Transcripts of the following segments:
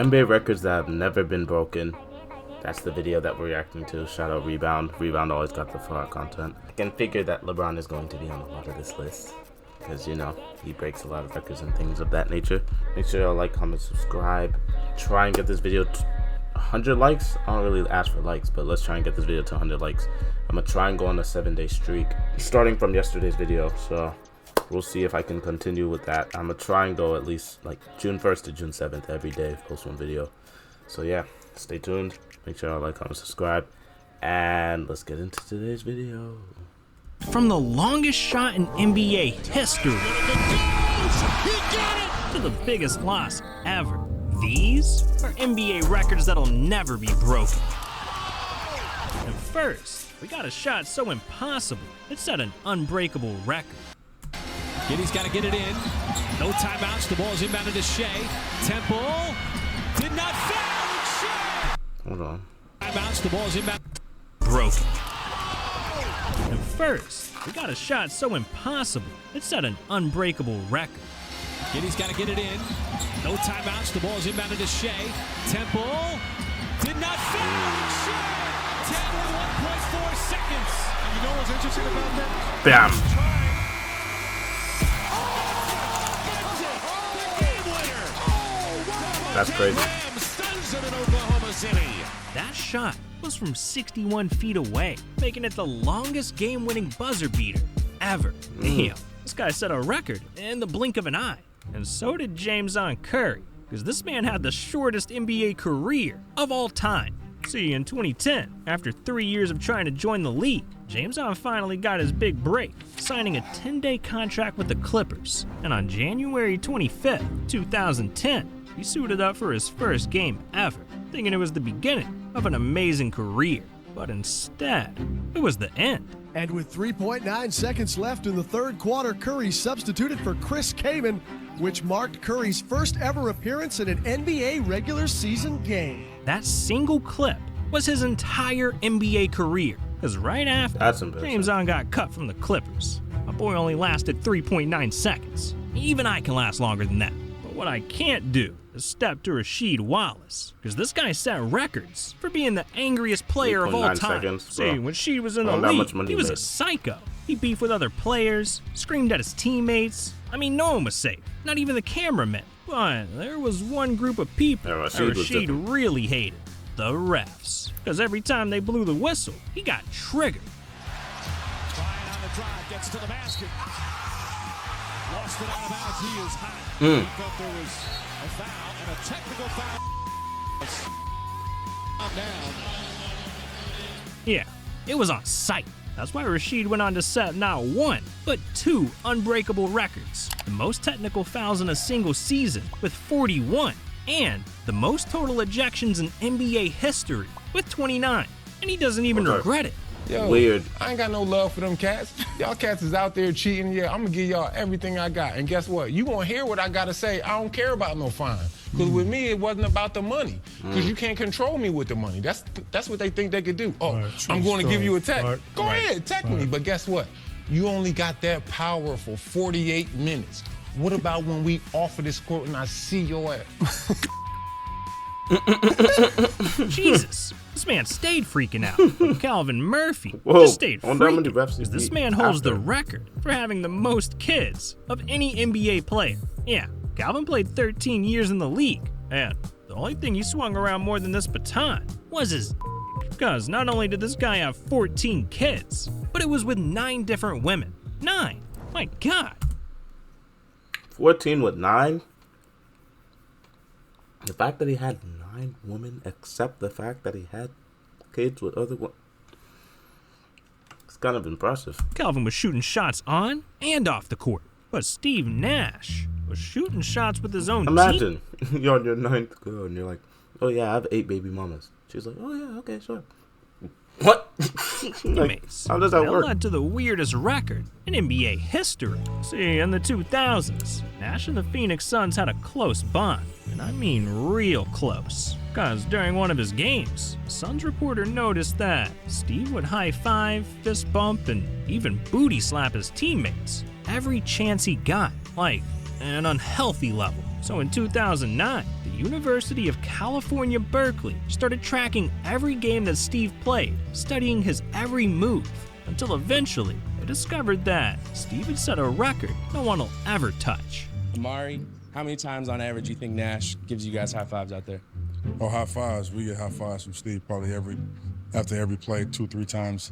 NBA records that have never been broken. That's the video that we're reacting to. Shout out Rebound. Rebound always got the far content. I can figure that LeBron is going to be on a lot of this list, because, you know, he breaks a lot of records and things of that nature. Make sure y'all like, comment, subscribe. Try and get this video to 100 likes. I don't really ask for likes, but let's try and get this video to 100 likes. I'm going to try and go on a 7-day streak, starting from yesterday's video. So we'll see if I can continue with that. I'm going to try and go at least like June 1st to June 7th every day, post one video. So yeah, stay tuned. Make sure y'all like, comment, subscribe. And let's get into today's video. From the longest shot in NBA history to the biggest loss ever, these are NBA records that'll never be broken. And first, we got a shot so impossible, it set an unbreakable record. Giddey's got to get it in. No timeouts. The ball is inbounded to Shea. Temple did not foul. Shea. Hold on. Timeouts. The ball is inbounded. Broken. And first, we got a shot so impossible, it set an unbreakable record. Giddey's got to get it in. No timeouts. The ball is inbounded to Shea. Temple did not foul. Shea. 10 with 1.4 seconds. And you know what's interesting about that? Bam. That's crazy. That shot was from 61 feet away, making it the longest game-winning buzzer beater ever. Damn, this guy set a record in the blink of an eye. And so did James-On Curry, because this man had the shortest NBA career of all time. See, in 2010, after 3 years of trying to join the league, James-On finally got his big break, signing a 10-day contract with the Clippers. And on January 25th, 2010, he suited up for his first game ever, thinking it was the beginning of an amazing career. But instead, it was the end. And with 3.9 seconds left in the third quarter, Curry substituted for Chris Kaman, which marked Curry's first ever appearance in an NBA regular season game. That single clip was his entire NBA career, because right after, James-On got cut from the Clippers. My boy only lasted 3.9 seconds. Even I can last longer than that. But what I can't do is step to Rasheed Wallace, because this guy set records for being the angriest player of all time. See, when Sheed was in the league, he was a psycho. He beefed with other players, screamed at his teammates. I mean, no one was safe, not even the cameramen. But there was one group of people that Rasheed really hated, the refs. Because every time they blew the whistle, he got triggered. Bryant on the drive, gets to the basket. Lost it out of bounds, he is hot. He felt there was a foul and a technical foul. Down. Yeah, it was on sight. That's why Rasheed went on to set not one, but 2 unbreakable records. The most technical fouls in a single season with 41, and the most total ejections in NBA history with 29. And he doesn't even regret it. Yo, weird. I ain't got no love for them cats. Y'all cats is out there cheating. Yeah, I'm gonna give y'all everything I got. And guess what? You gonna hear what I gotta say. I don't care about no fine. Because with me, it wasn't about the money. Because you can't control me with the money. That's what they think they could do. Oh, I'm going to give you a tech. Go ahead, tech me. But guess what? You only got that power for 48 minutes. What about when we off of this court and I see your ass? Jesus, this man stayed freaking out. But Calvin Murphy just stayed freaking, because this man holds the record for having the most kids of any NBA player. Yeah, Calvin played 13 years in the league, and the only thing he swung around more than this baton was his because not only did this guy have 14 kids, but it was with 9 different women. 9! My God. 14 with 9? The fact that he had 9 women, except the fact that he had kids with other women, it's kind of impressive. Calvin was shooting shots on and off the court, but Steve Nash was shooting shots with his own team. Imagine you're on your 9th girl and you're like, oh yeah, I have 8 baby mamas. She's like, oh yeah, okay, sure. What? Like, how does that work? Led to the weirdest record in NBA history. See, in the 2000s, Nash and the Phoenix Suns had a close bond, and I mean real close. Because during one of his games, a Suns reporter noticed that Steve would high-five, fist bump, and even booty slap his teammates every chance he got, like an unhealthy level. So in 2009, the University of California, Berkeley started tracking every game that Steve played, studying his every move, until eventually they discovered that Steve had set a record no one will ever touch. Amari, how many times on average do you think Nash gives you guys high fives out there? Oh, high fives. We get high fives from Steve probably after every play, 2-3 times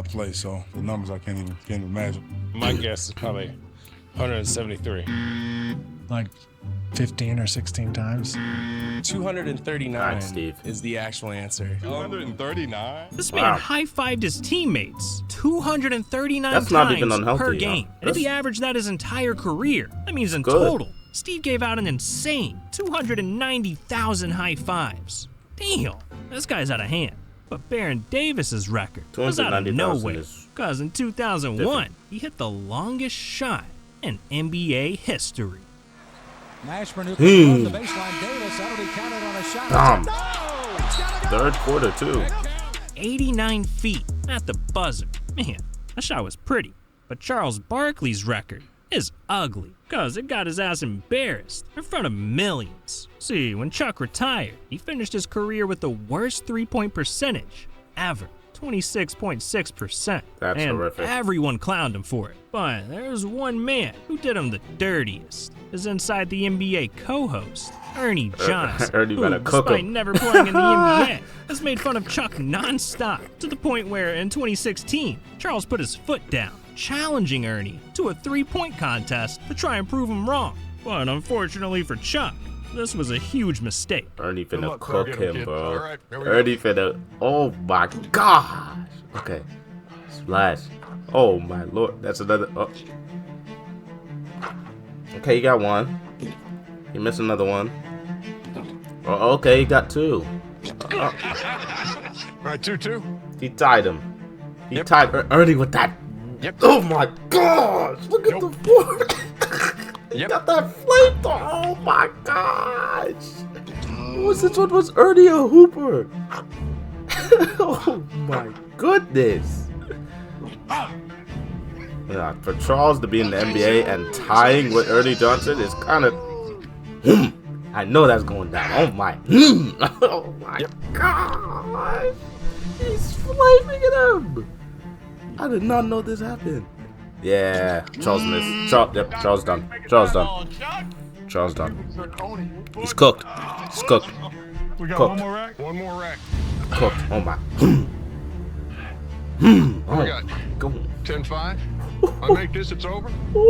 play. So the numbers I can't even imagine. My guess is probably 173. Like 15 or 16 times. 239 Steve. is the actual answer. 239? This man high-fived his teammates 239 That's times not even unhealthy, per huh? game. And if he averaged that his entire career, that means in Good. total, Steve gave out an insane 290,000 high fives. Damn, this guy's out of hand. But Baron Davis's record was out of 290,000 nowhere, is because in 2001, he hit the longest shot in NBA history. Nash maneuvered on the baseline. Davis already counted on a shot. Damn. No! Third quarter, too. 89 feet at the buzzer. Man, that shot was pretty. But Charles Barkley's record is ugly, because it got his ass embarrassed in front of millions. See, when Chuck retired, he finished his career with the worst three-point percentage ever. 26.6%. That's and horrific. Everyone clowned him for it. But there's one man who did him the dirtiest. His Inside the NBA co-host, Ernie Johnson, Ernie who, better cook despite him. never playing in the NBA, has made fun of Chuck nonstop, to the point where in 2016, Charles put his foot down, challenging Ernie to a three-point contest to try and prove him wrong. But unfortunately for Chuck, this was a huge mistake. Ernie finna cook him, bro. Ernie finna. Oh my gosh. Okay. Splash. Oh my lord. That's another. Oh. Okay, you got one. You missed another one. Oh, okay, you got two. Right, 2-2. He tied him. He tied Ernie with that. Yep. Oh my gosh. Look at the board. He got that flamethrower. Oh my gosh. This one was Ernie a hooper. Oh my goodness. Yeah, for Charles to be in the NBA and tying with Ernie Johnson is kind of. I know that's going down. Oh my. Oh my gosh. He's flaming at him. I did not know this happened. Yeah, Charles missed. Charles done. Charles done. Charles done. He's cooked. He's cooked. We got Cooked. one more rack? One more rack. Cooked. Oh my. We got Go. 10-5. I make this, it's over. Cool.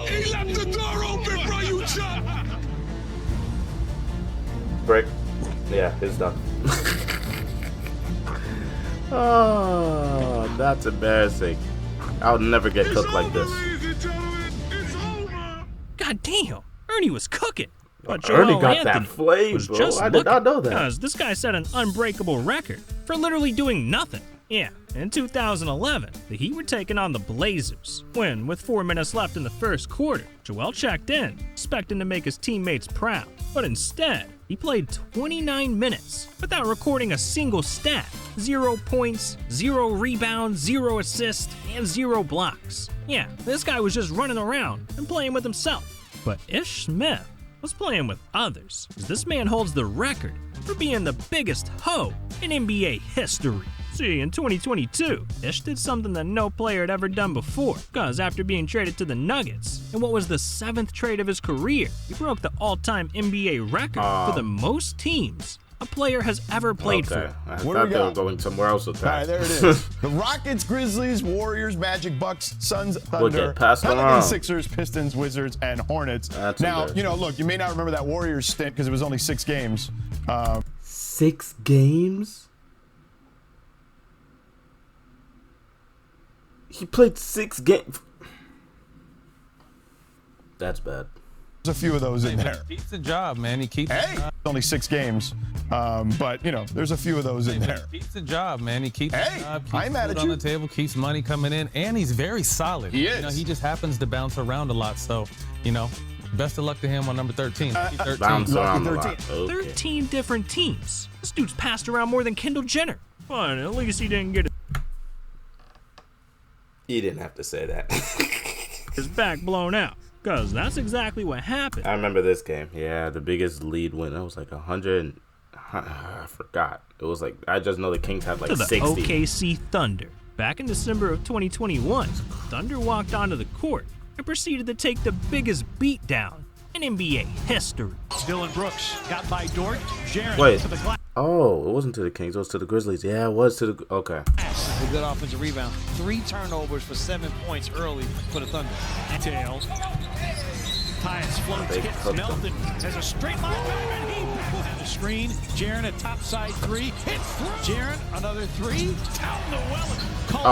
He left the door open for you, Chuck. Break. Yeah, it's done. Oh, that's embarrassing. I'll never get cooked like this. God damn, Ernie was cooking. But Ernie Joel got that Anthony flame, was bro. just I did not know that. Because this guy set an unbreakable record for literally doing nothing. Yeah, in 2011, the Heat were taking on the Blazers, when, with 4 minutes left in the first quarter, Joel checked in, expecting to make his teammates proud. But instead, he played 29 minutes without recording a single stat. 0 points, 0 rebounds, 0 assists, and 0 blocks. Yeah, this guy was just running around and playing with himself. But Ish Smith was playing with others, as this man holds the record for being the biggest hoe in NBA history. See, in 2022, Ish did something that no player had ever done before, because after being traded to the Nuggets, in what was the 7th trade of his career, he broke the all-time NBA record for the most teams a player has ever played for. I thought they were going somewhere else with that. All right, there it is. The Rockets, Grizzlies, Warriors, Magic, Bucks, Suns, Thunder, get passed around. Pelicans, Sixers, Pistons, Wizards, and Hornets. That's now, embarrassing. look, you may not remember that Warriors stint because it was only 6 games. 6 games? He played 6 games. That's bad. There's a few of those in there. He keeps the job, man. He keeps Only 6 games. But, there's a few of those in there. Keeps the job, man. He keeps Hey, the job, keeps I'm mad food at on you. the table, keeps money coming in, and he's very solid. He is. He just happens to bounce around a lot. So, best of luck to him on number 13. 13. Bounce around a Lucky lot. 13. Okay. 13 different teams. This dude's passed around more than Kendall Jenner. But at least he didn't get You didn't have to say that. his back blown out. Cause that's exactly what happened. I remember this game. Yeah, the biggest lead win. It was like 100. I forgot. It was like, I just know the Kings had like to the 60. OKC Thunder. Back in December of 2021, Thunder walked onto the court and proceeded to take the biggest beatdown in NBA history. Dylan Brooks got by Dort. Jaren Wait. to the glass. Oh, it wasn't to the Kings. It was to the Grizzlies. Yeah, it was to the. Okay. A good offensive rebound. 3 turnovers for 7 points early for the Thunder. Tail. Tyus floats, hits Melton as a straight line and he and the screen. Jaren a topside 3. Hits through. Jaren another 3. Out the well.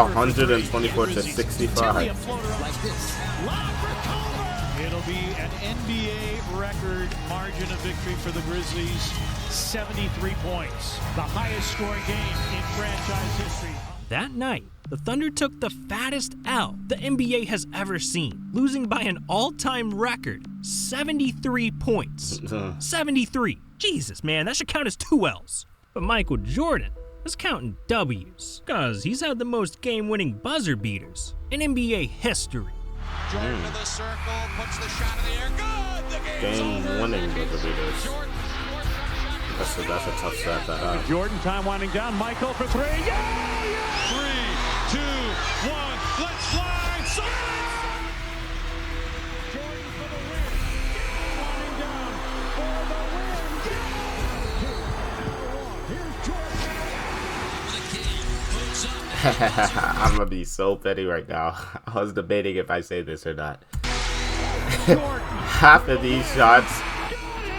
124 to 65. A floater like this. Lob for Culver. It'll be an NBA record margin of victory for the Grizzlies. 73 points. The highest scoring game in franchise history. That night, the Thunder took the fattest L the NBA has ever seen, losing by an all-time record 73 points. 73. Jesus, man, that should count as 2 L's. But Michael Jordan is counting W's, because he's had the most game-winning buzzer beaters in NBA history. Jordan to the circle, puts the shot in the air. Good. The game's over. Game-winning buzzer beaters. That's a tough stat to have. Jordan, time winding down. Michael for 3. Yeah! 3, 2, 1. Let's fly. Silence! Jordan for the win. Winding down for the win. Here's Jordan. I'm gonna be so petty right now. I was debating if I say this or not. Half of these shots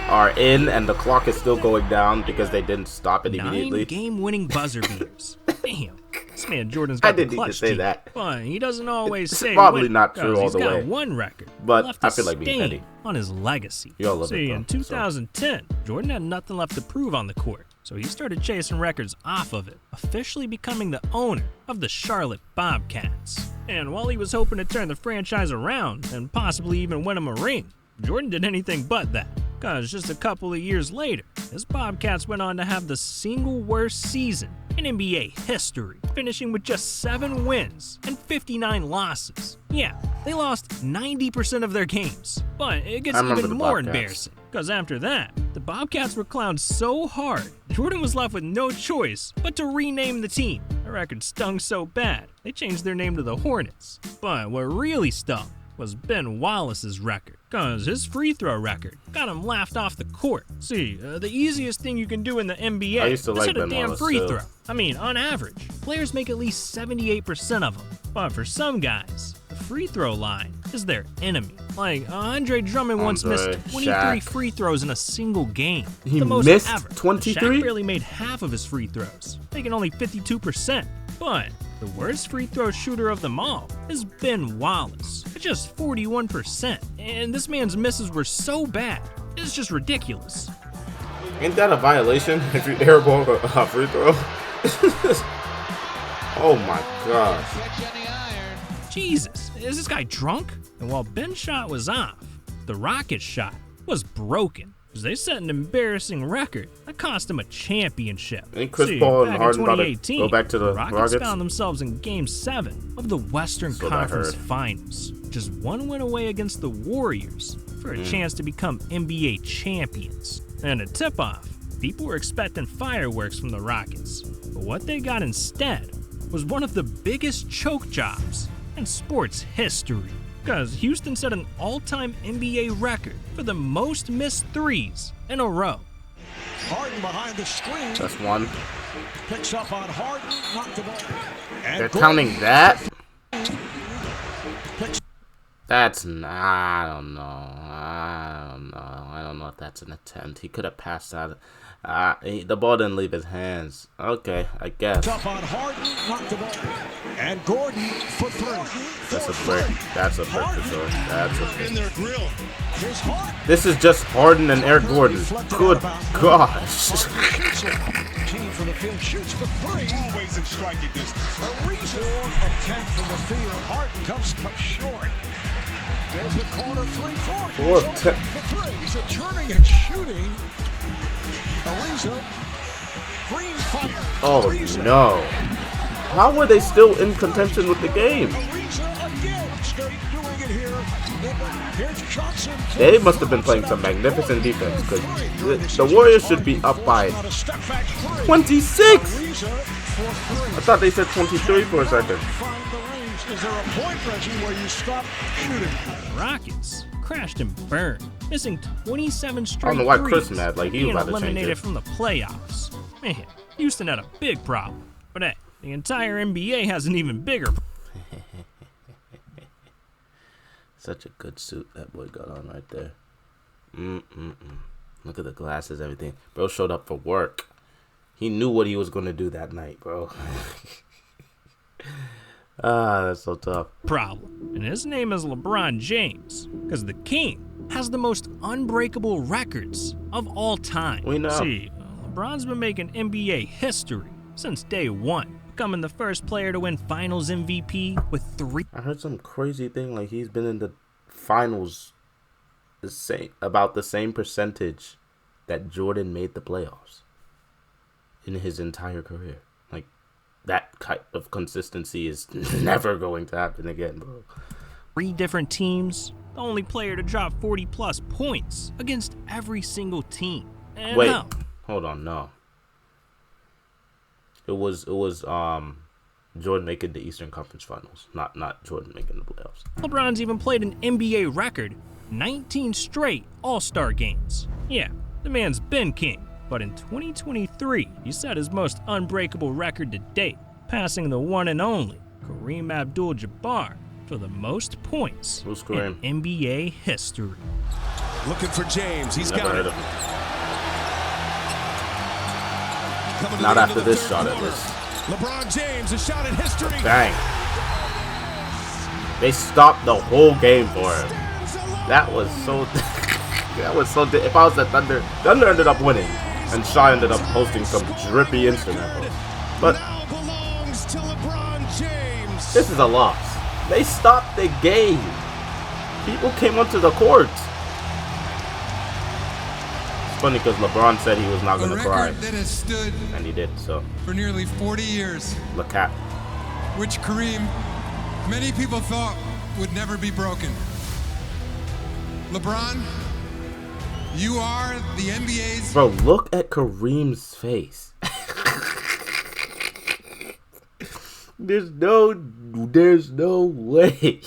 are in and the clock is still going down because they didn't stop it immediately. 9 game-winning buzzer beaters. Damn, this man Jordan's got the clutch. I didn't need to say that. But he doesn't always say probably when, not true all the way. He's got one record, but left I feel like being petty on his legacy. You all love See, it, in 2010, Jordan had nothing left to prove on the court, so he started chasing records off of it, officially becoming the owner of the Charlotte Bobcats. And while he was hoping to turn the franchise around and possibly even win him a ring, Jordan did anything but that. Because just a couple of years later, his Bobcats went on to have the single worst season in NBA history, finishing with just 7 wins and 59 losses. Yeah, they lost 90% of their games, but it gets even more embarrassing, because after that, the Bobcats were clowned so hard, Jordan was left with no choice but to rename the team. The record stung so bad, they changed their name to the Hornets. But what really stung was Ben Wallace's record, cause his free throw record got him laughed off the court. See, the easiest thing you can do in the NBA is hit a damn free throw. I mean, on average, players make at least 78% of them. But for some guys, the free throw line is their enemy. Like, Andre Drummond once missed 23 free throws in a single game. He the most missed ever. 23? Shaq barely made half of his free throws, making only 52%. But the worst free throw shooter of them all is Ben Wallace, at just 41%. And this man's misses were so bad, it's just ridiculous. Ain't that a violation if you airball a free throw? Oh my gosh. Jesus, is this guy drunk? And while Ben's shot was off, the Rockets' shot was broken. They set an embarrassing record that cost them a championship. Ain't Chris Paul and Harden about to go back to the Rockets found themselves in Game 7 of the Western Conference Finals, just 1 win away against the Warriors for a chance to become NBA champions. And a tip-off, people were expecting fireworks from the Rockets, but what they got instead was one of the biggest choke jobs in sports history. Because Houston set an all-time NBA record for the most missed threes in a row. Harden behind the screen. That's 1. Picks up on Harden, knocked the ball. They're counting that? That's not, I don't know if that's an attempt. He could have passed out. The ball didn't leave his hands. Okay, I guess. Up on Harden, knocked the ball. And Gordon for 3. That's a brick. That's a brick for sure. That's a brick. In their grill. This is just Harden and Eric Gordon. Good gosh. Team from the field shoots for 3. Always in striking distance. A reasonable attempt from the field. Harden comes up short. There's the corner 3-4. For 3. So turning and shooting. Ariza. Green fire. Oh no. How were they still in contention with the game? Ariza again. Straight doing it here They must have been playing some magnificent defense because the Warriors should be up by 26. I thought they said 23 for a second. Is there a point, Reggie, where you stop shooting? Rockets crashed and burned, missing 27 straight I don't know why threes, Chris mad, like he was being about to change eliminated it. from the playoffs. Man, Houston had a big problem. But hey, the entire NBA has an even bigger Such a good suit that boy got on right there. Look at the glasses, everything. Bro showed up for work. He knew what he was going to do that night, bro. That's so tough. problem. And his name is LeBron James. Because the King has the most unbreakable records of all time. We know. See, LeBron's been making NBA history since day one, becoming the first player to win Finals MVP with 3. I heard some crazy thing like he's been in the finals about the same percentage that Jordan made the playoffs in his entire career. Like that type of consistency is never going to happen again, bro. 3 different teams, the only player to drop 40+ points against every single team. And Wait, now, hold on, no. It was Jordan making the Eastern Conference Finals, not Jordan making the playoffs. LeBron's even played an NBA record 19 straight All-Star games. Yeah, the man's been king, but in 2023, he set his most unbreakable record to date, passing the one and only Kareem Abdul-Jabbar for the most points Who's Kareem? in NBA history. Looking for James. He's Never got heard it. of him. Coming to Not the end after of the this third shot, at quarter. least. LeBron James, a shot in history. Dang. They stopped the whole game for him. That was so... If I was the Thunder ended up winning. And Shaw ended up posting some drippy Instagram posts. But this is a loss. They stopped the game. People came onto the court. It's funny because LeBron said he was not going to cry. That has stood And he did, so. for nearly 40 years, Look at. which Kareem, many people thought would never be broken. LeBron, you are the NBA's... Bro, look at Kareem's face. There's no way.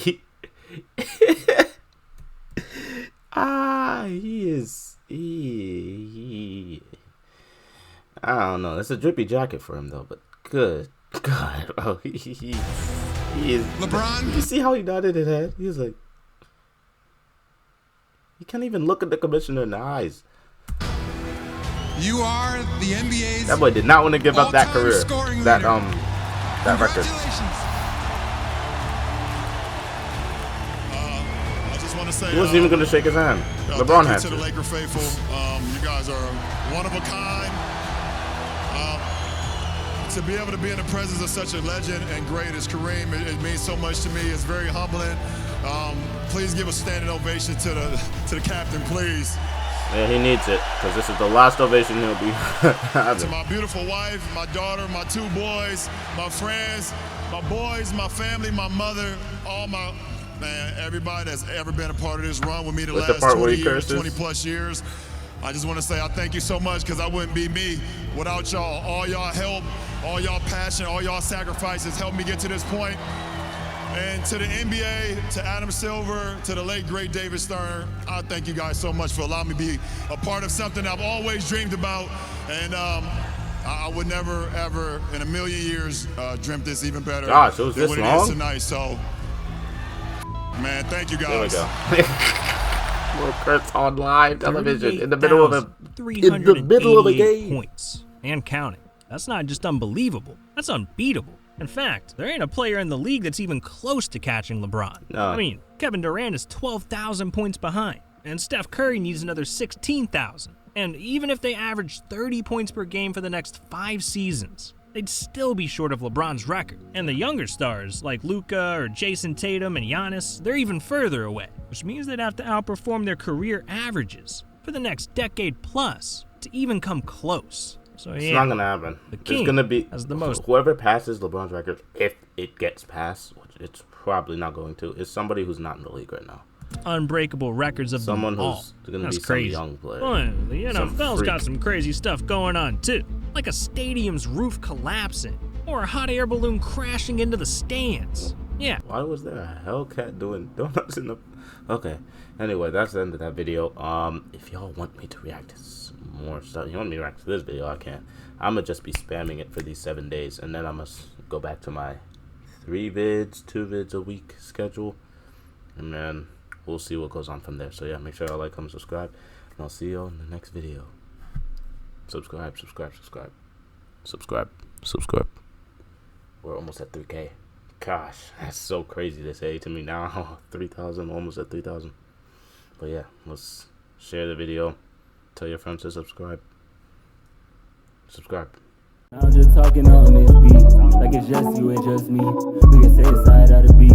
I don't know. It's a drippy jacket for him though, but good God, bro. He is. LeBron? You see how he nodded his head? He was like, he can't even look at the commissioner in the eyes. You are the NBA's... That boy did not want to give up that all-time career. scoring That leader. that record. I just want to say He wasn't even going to shake his hand. LeBron had to the to. Laker faithful. You guys are one of a kind. To be able to be in the presence of such a legend and great as Kareem, it means so much to me. It's very humbling. Please give a standing ovation to the captain, please. Yeah, he needs it because this is the last ovation he'll be having. To my beautiful wife, my daughter, my 2 boys, my friends, my boys, my family, my mother, all my, man, everybody that's ever been a part of this run with me the With the last part where 20 he years, curses? 20 plus years. I just want to say I thank you so much because I wouldn't be me without y'all. All y'all help, all y'all passion, all y'all sacrifices helped me get to this point. And to the NBA, to Adam Silver, to the late, great David Stern, I thank you guys so much for allowing me to be a part of something I've always dreamed about. And I would never, ever in a million years dreamt this even better Gosh, it was than this what it long? is tonight. So, man, thank you There we guys. go. More Kurtz on live television in the middle of a game. Points and counting. That's not just unbelievable. That's unbeatable. In fact, there ain't a player in the league that's even close to catching LeBron. No. I mean, Kevin Durant is 12,000 points behind, and Steph Curry needs another 16,000. And even if they average 30 points per game for the next 5 seasons, they'd still be short of LeBron's record. And the younger stars, like Luka or Jason Tatum and Giannis, they're even further away, which means they'd have to outperform their career averages for the next decade plus to even come close. So It's yeah, not gonna happen. the It's King gonna be has the most. whoever passes LeBron's record, if it gets passed, which it's probably not going to, is somebody who's not in the league right now. unbreakable records of someone them all. who's going to That's be crazy. some young player. But the NFL's freak. got some crazy stuff going on too, like a stadium's roof collapsing or a hot air balloon crashing into the stands. Yeah. Why was there a Hellcat doing donuts in the... Okay. Anyway, that's the end of that video. If y'all want me to react to some more stuff, you want me to react to this video, I can't. I'm going to just be spamming it for these 7 days, and then I must go back to my 3 vids, 2 vids a week schedule, and then we'll see what goes on from there. So yeah, make sure y'all like, comment, subscribe, and I'll see y'all in the next video. Subscribe. We're almost at 3K. Gosh, that's so crazy to say to me now. 3,000, almost at 3,000. But yeah, let's share the video. Tell your friends to subscribe. I'm just talking on this beat, like it's just you and just me. We can say the side of the beef.